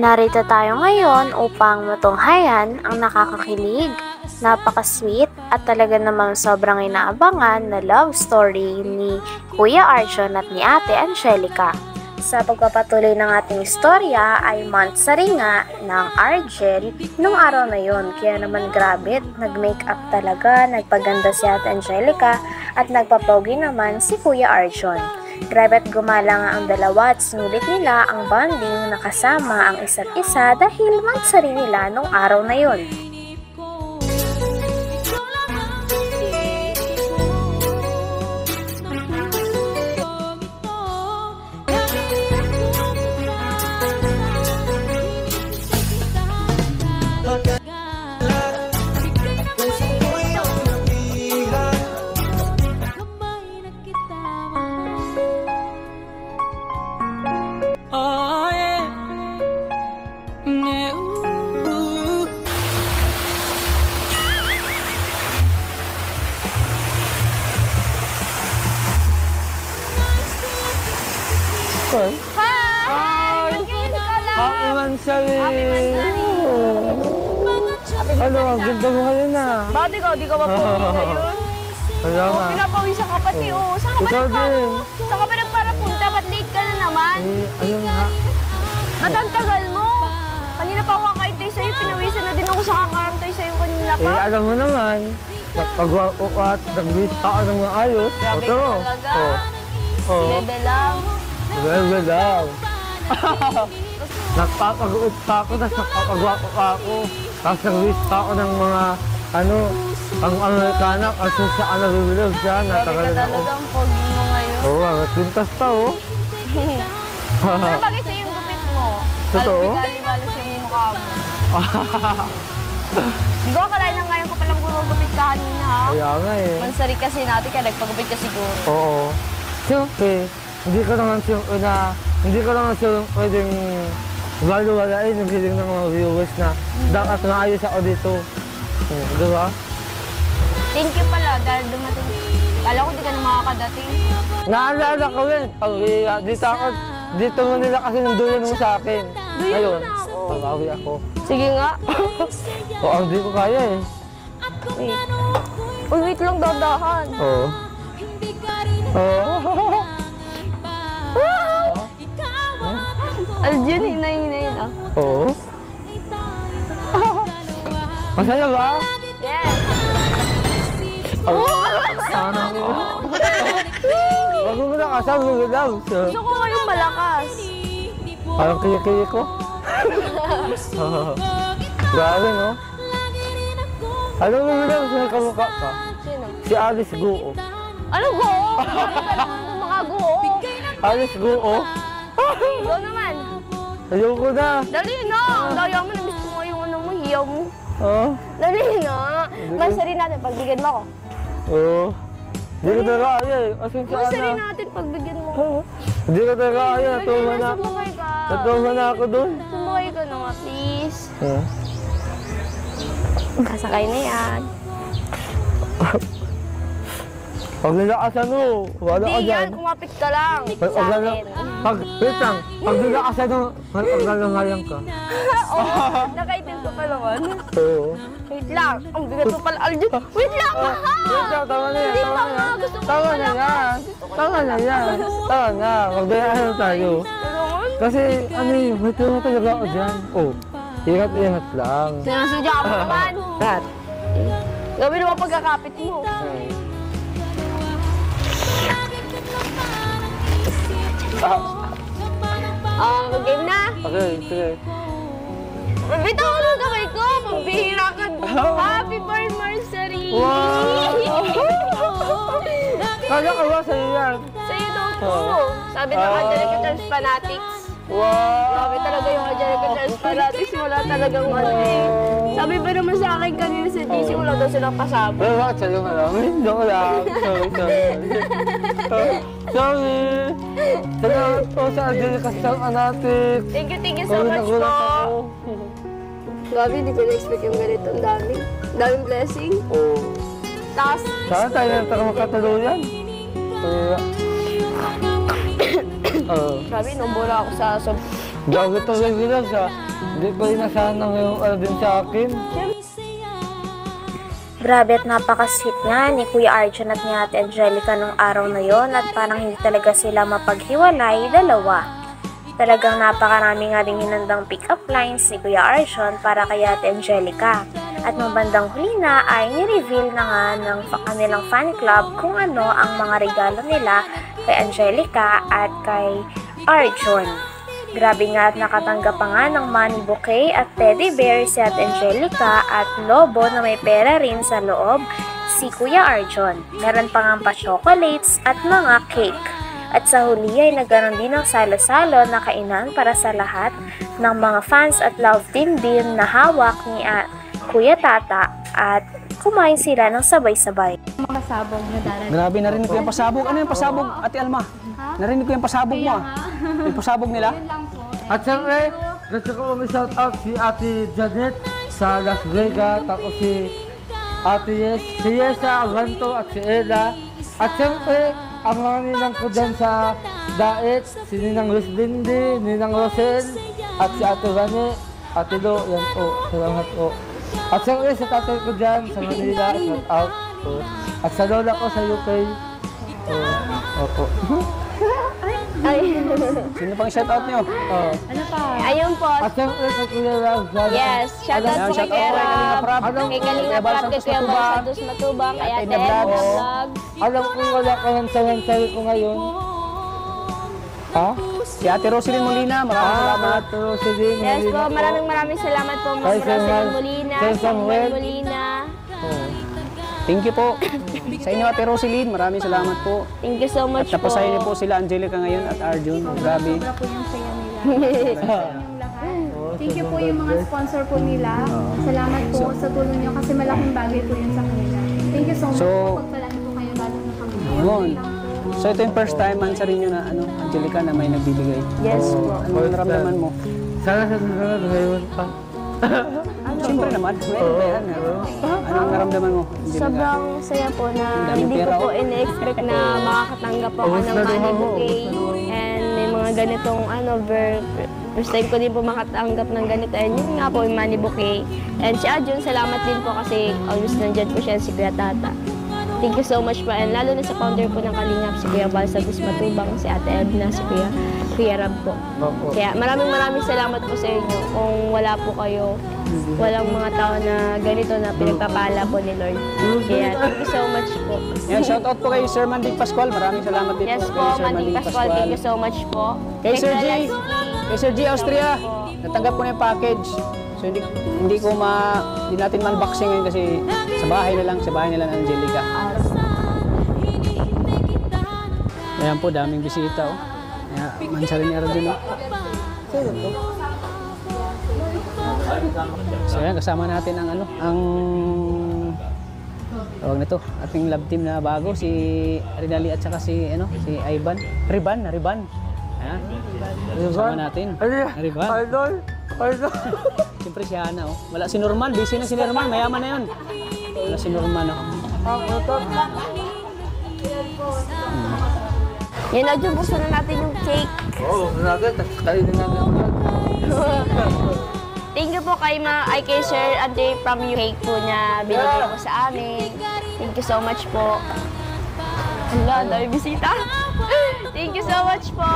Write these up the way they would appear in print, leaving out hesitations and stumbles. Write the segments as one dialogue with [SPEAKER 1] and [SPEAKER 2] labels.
[SPEAKER 1] Narito tayo ngayon upang matunghayan ang nakakakilig, napaka-sweet at talaga namang sobrang inaabangan na love story ni Kuya Arjon at ni Ate Angelica. Sa pagpapatuloy ng ating istorya ay monthsary nga ng Argel nung araw na yon. Kaya naman grabe, nag-makeup talaga, nagpaganda si Ate Angelica at nagpapogi naman si Kuya Arjon. Grabe at gumala nga ang dalawa at sinulit nila ang bonding na kasama ang isa't isa dahil monthsary nila nung araw na yon.
[SPEAKER 2] Hi! Happy Monthsary! Ano, ang ganda mo ngayon na.
[SPEAKER 3] Bakit ikaw, di ka mapuwi ngayon?
[SPEAKER 2] Wala nga.
[SPEAKER 3] Pinapawisan ka pati, oh. Saan ka ba Saan ka ba nagparapunta? Ba't late ka na naman?
[SPEAKER 2] Ayun nga.
[SPEAKER 3] Ba't ang tagal mo? Kanina pa ako kakaintay sa'yo, pinawisan na din ako sa kakantay sa'yo kanina pa.
[SPEAKER 2] Alam mo naman, pag-wako at nag-wish ka ng mga ayos.
[SPEAKER 3] Grabe ka talaga. Bebe lang.
[SPEAKER 2] Bebe lang. Nagpapag-uot pa ako, tapos nagpapag-wako pa ako. Tapos nag-wish pa ako ng mga, pang-Amerikana, kasi siya ka nabibilog siya.
[SPEAKER 3] Grabe ka talagang pogi mo ngayon.
[SPEAKER 2] Oo, pintas pa, oh.
[SPEAKER 3] Pero bagay sa'yo yung gupit mo.
[SPEAKER 2] Totoo?
[SPEAKER 3] Alam sa'yo yung mukha mo. Hindi ko akalain na ngayon ko palang gumagupit ka kanina, ha?
[SPEAKER 2] Kaya nga eh.
[SPEAKER 3] Mansari kasi natin, kaya nagpagupit ka siguro.
[SPEAKER 2] Oo. Siyempre, hindi ko naman pwedeng wala-walain yung feeling ng mga viewers na dapat maayos ako dito. Di ba?
[SPEAKER 3] Thank you pala dahil dumating. Kala ko di ka na makakadating.
[SPEAKER 2] Naalala ko rin. Dito mo nila kasi nanduyan mo sa akin.
[SPEAKER 3] Duyan mo na ako.
[SPEAKER 2] Pag-awi ako.
[SPEAKER 3] Sige nga.
[SPEAKER 2] Oo, hindi ko kaya eh.
[SPEAKER 3] Wait. Uy, wait lang, dadahan.
[SPEAKER 2] Oo. Oo.
[SPEAKER 3] Aljun, hinay-hinay na.
[SPEAKER 2] Oo. Masaya ba?
[SPEAKER 3] Yes.
[SPEAKER 2] Sana ko. Wag mo na kasama mo lang.
[SPEAKER 3] Gusto ko ngayong malakas.
[SPEAKER 2] Parang kaya ko. Grabe, no? Alam mo na lang, sino kamukha ka?
[SPEAKER 3] Sino?
[SPEAKER 2] Si Alice Guo.
[SPEAKER 3] Ano go? Ano ka naman kung makago?
[SPEAKER 2] Alice Guo?
[SPEAKER 3] Go naman.
[SPEAKER 2] Ayoko na.
[SPEAKER 3] Dali na. Daya mo, namiss ko nga yung ano mo, hiyaw mo.
[SPEAKER 2] Oo?
[SPEAKER 3] Dali na. Mansari natin, pagbigyan mo ako.
[SPEAKER 2] Oo. Hindi ko na kaya eh. Asensya
[SPEAKER 3] Mansari
[SPEAKER 2] na.
[SPEAKER 3] natin, pagbigyan mo ako.
[SPEAKER 2] Hindi ko na kaya. Natuwa na.
[SPEAKER 3] Sumukay ka.
[SPEAKER 2] Natuwa na ako doon.
[SPEAKER 3] Sumukay ka na nga, please.
[SPEAKER 2] Oo.
[SPEAKER 3] Kasakay na yan.
[SPEAKER 2] Pag nilakasan mo, wala ka
[SPEAKER 3] Hindi
[SPEAKER 2] dyan.
[SPEAKER 3] yan, kumapit ka lang. Sa akin.
[SPEAKER 2] Wait lang, pag nilakasan mo, maglalangayan ka.
[SPEAKER 3] Oo, nakaitin ko pa naman.
[SPEAKER 2] Oo.
[SPEAKER 3] Wait lang, ang bigat mo pala, Aljun. Wait lang,
[SPEAKER 2] Wait lang, tama na yan,
[SPEAKER 3] Hindi
[SPEAKER 2] tama
[SPEAKER 3] pa
[SPEAKER 2] na
[SPEAKER 3] nga,
[SPEAKER 2] yan.
[SPEAKER 3] gusto ko
[SPEAKER 2] Tama na
[SPEAKER 3] malakas.
[SPEAKER 2] yan. Tama na yan. Tama na, magbayaan na tayo.
[SPEAKER 3] Tulungan.
[SPEAKER 2] Kasi may tulong talaga ako dyan. Oh, ingat-ingat lang.
[SPEAKER 3] Sinasadya ka mo naman.
[SPEAKER 2] Kat.
[SPEAKER 3] Gawin mo pagkakapit mo. Game na.
[SPEAKER 2] Okay, sige.
[SPEAKER 3] Bitaw ko ng kamay ko. Pambihira ka. Happy birthday!
[SPEAKER 2] Wow! Kaya ka ba sa'yo yan?
[SPEAKER 3] Sa'yo daw to. Sabi ng Angelica Charles Fanatics.
[SPEAKER 2] Wow!
[SPEAKER 3] Sabi talaga yung Angelica Charles Fanatics. Wala talagang ano eh. Sabi pa naman sa akin kanina sa GC, wala daw silang kasama.
[SPEAKER 2] Pero bakit sa'yo nga lang? Joke lang. Sorry. Sorry. Salamat po sa Angelica Charles Fanatics.
[SPEAKER 3] Thank you so much po. Gabi, hindi ko na-expect yung ganito. Ang daming blessing.
[SPEAKER 2] Oo.
[SPEAKER 3] Tapos,
[SPEAKER 2] Saan tayo na makatuluyan?
[SPEAKER 3] Sabi, nung bola ako sa
[SPEAKER 2] Gago to lang sila sa Hindi ko inasahan na ngayong din sa akin.
[SPEAKER 1] Grabe at napaka-sweet nga ni Kuya Arjun at ni Ate Angelica nung araw na yon at parang hindi talaga sila mapaghiwalay dalawa. Talagang napakarami nga rin hinandang pick-up lines ni Kuya Arjun para kay Ate Angelica. At nung bandang huli na ay ni-reveal na nga ng kanilang fan club kung ano ang mga regalo nila kay Angelica at kay Arjun. Grabe nga at nakatanggap pa nga ng money bouquet at teddy bear si Ate Angelica at lobo na may pera rin sa loob si Kuya Arjun. Meron pa nga pa-chocolates at mga cake. At sa huli ay nagkaroon din ng salo-salo na kainan para sa lahat ng mga fans at love team din na hawak ni Kuya Tata at kumain sila ng sabay-sabay.
[SPEAKER 3] Makasabog na darating.
[SPEAKER 4] Grabe, narinig ko yung pasabog. Ano yung pasabog, Ate Alma? Narinig ko yung pasabog mo. Yung pasabog nila?
[SPEAKER 2] At siyempre, gusto ko shout out si Ate Janet sa Las Vegas, tapos si Ate si Yesa Aganto at si Ella. At siyempre, ang mga ninang ko dyan sa Daet, si Ninang Luis Lindy, Ninang Rosel, at si Ate Rani, Ate Lo, yan po, salamat po. At siyempre sa tatay ko dyan sa Manila, shout out po. At sa lola ko sa UK, opo.
[SPEAKER 3] Ay.
[SPEAKER 4] Sino pang shoutout nyo?
[SPEAKER 3] Ano pa? Ayun po.
[SPEAKER 2] At siyempre sa Kuya Rab,
[SPEAKER 3] Yes, shoutout po kay Kuya Rab, kay Kalinga Prab, kay Kuya Bal Santos Matubang, kay Ate Edna Vlog.
[SPEAKER 2] alam ko wala ka ng sawan-sawi ko ngayon. Ha?
[SPEAKER 4] Si Ate Roselyn Molina, maraming salamat.
[SPEAKER 2] Ate Roselyn
[SPEAKER 3] Yes po,
[SPEAKER 2] Molina
[SPEAKER 3] maraming salamat po, Ma'am
[SPEAKER 2] Kay
[SPEAKER 3] Roselyn Molina,
[SPEAKER 2] Kay
[SPEAKER 3] Samuel
[SPEAKER 2] Samuel
[SPEAKER 3] Molina.
[SPEAKER 4] Thank you po. Sa inyo, Ate Roselyn, maraming salamat po.
[SPEAKER 3] Thank you so
[SPEAKER 4] At
[SPEAKER 3] much po.
[SPEAKER 4] napasahin niyo po sila Angelica ngayon at Arjun. Grabe.
[SPEAKER 5] Sobra po yung saya nila. Thank you po yung mga sponsor po nila. Salamat po sa tulong nyo kasi malaking bagay po yun sa kanila. Thank you so much po. Pagpalaan po kayo lalo na kami.
[SPEAKER 4] Yun. So ito yung first time man sa rin na Angelica na may nagbibigay.
[SPEAKER 3] Yes po.
[SPEAKER 4] Ano yung naramdaman mo?
[SPEAKER 2] Sana sa susunod ngayon pa.
[SPEAKER 4] Siyempre naman, meron pa yan. Ano ang naramdaman mo? Angelica?
[SPEAKER 3] Sobrang saya po na hindi ko po in-expect na makakatanggap ako ng money bouquet and may mga ganitong first time ko din po makatanggap ng ganito and yun nga po yung money bouquet. And si Arjun, salamat din po kasi always nandyan po siya si Kuya Tata. Thank you so much po and lalo na sa founder po ng Kalingap, si Kuya Bal Santos Matubang, si Ate Edna, si Kuya Rab po. Kaya maraming salamat po sa inyo. Kung wala po kayo, walang mga tao na ganito na pinagpapala po ni Lord. Kaya thank you so much po.
[SPEAKER 4] Yan, shoutout po kay Sir Mandig Pascual. Maraming salamat din
[SPEAKER 3] Yes
[SPEAKER 4] po
[SPEAKER 3] po,
[SPEAKER 4] kay Sir
[SPEAKER 3] Mandig Pascual, thank you so much po.
[SPEAKER 4] Kay Sir G,
[SPEAKER 3] Kralaski,
[SPEAKER 4] kay Sir G Austria, natanggap ko na yung package. So hindi natin man-unboxing ngayon kasi sa bahay na lang ng Angelica. Ayan po, daming bisita oh. Ayan, mansa rin ni Arjun oh. So ayan, kasama natin ang tawag nito, ating love team na bago, si Rinali at saka si Ivan. Riban. Ayan. Kasama natin. Riban.
[SPEAKER 2] Idol.
[SPEAKER 4] Siyempre si Hana oh. Wala si Norman, busy na si Norman, mayaman na yun. Wala si Norman oh.
[SPEAKER 3] Yan na dyan, gusto na natin yung cake.
[SPEAKER 2] Oo, natin. Kainin natin.
[SPEAKER 3] Thank you po kay Sir Andre from yung cake po niya binigay po sa amin. Thank you so much po. Hala, dami bisita. Thank you so much po.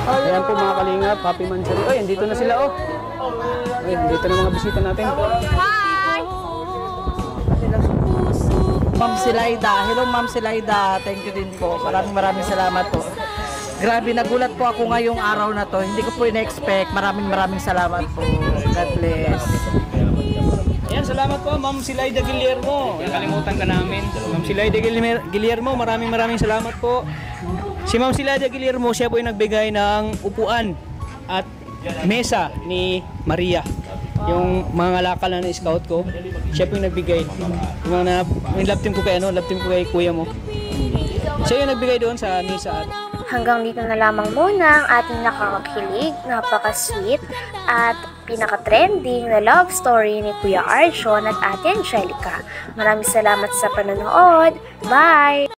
[SPEAKER 4] Ayan po mga kalingap, happy Mansari. Oy, andito na sila oh. Oy, andito na mga bisita natin.
[SPEAKER 3] Hi!
[SPEAKER 6] Ma'am Silaida. Hello Ma'am Silaida. Thank you din po. Maraming salamat po. Grabe, nagulat po ako ngayong araw na to. Hindi ko po in-expect. Maraming salamat po. God bless.
[SPEAKER 4] Ayan, salamat po Ma'am Silaida Guillermo. Kalimutan ka namin. Ma'am Silaida Guillermo, maraming salamat po. Si Ma'am Silaida Guillermo, siya po yung nagbigay ng upuan at mesa ni Maria. Yung mga lakal na scout ko, siya po yung nagbigay. Yung love team ko kay kuya mo. Siya yung nagbigay doon sa mesa.
[SPEAKER 1] Hanggang dito na lamang muna ang ating nakakakilig, napaka-sweet at pinaka-trending na love story ni Kuya Arjun at Ate Angelica. Maraming salamat sa panonood. Bye!